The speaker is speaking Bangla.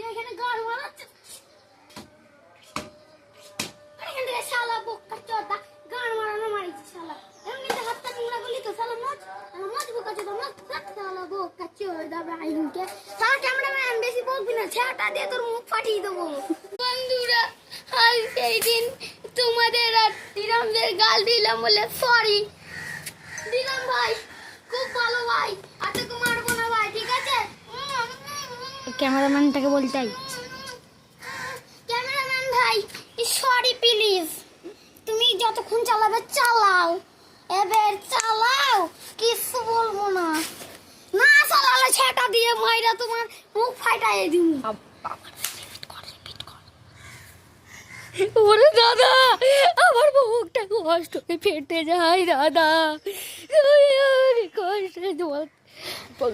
এখানে গাড় মারাচ্ছে এখান থেকে শালা বোকা চোদা গাড় মারানো মারিছে শালা এমনিতে হাতটা নোংরা করলি তো শালা মাছ বোকা চোদা মাছ শালা বোকা চোদা বাইনকে শালা ক্যামেরাম্যান বেশি বলবি না ছেটা দিয়ে তোর মুখ ফাটিয়ে দেবো বন্ধুরা আজ সেই দিন তোমাদের আর দিলামদের গাল দিলাম বলে সরি দিলাম ভাই খুব ভালো ভাই আজকে মারবো না ভাই ঠিক আছে ক্যামেরাম্যানটাকে বলতাই ক্যামেরাম্যান ভাই সরি প্লিজ তুমি যতক্ষণ চালাবে চালাও এবার চালাও কিছু বলবো না না চালালে ছেটা দিয়ে মাইরা তোমার মুখ ফাটাইয়ে দিব ওরে দাদা আমার মুখটা কষ্ট ফেটে যায় দাদা কষ্ট বল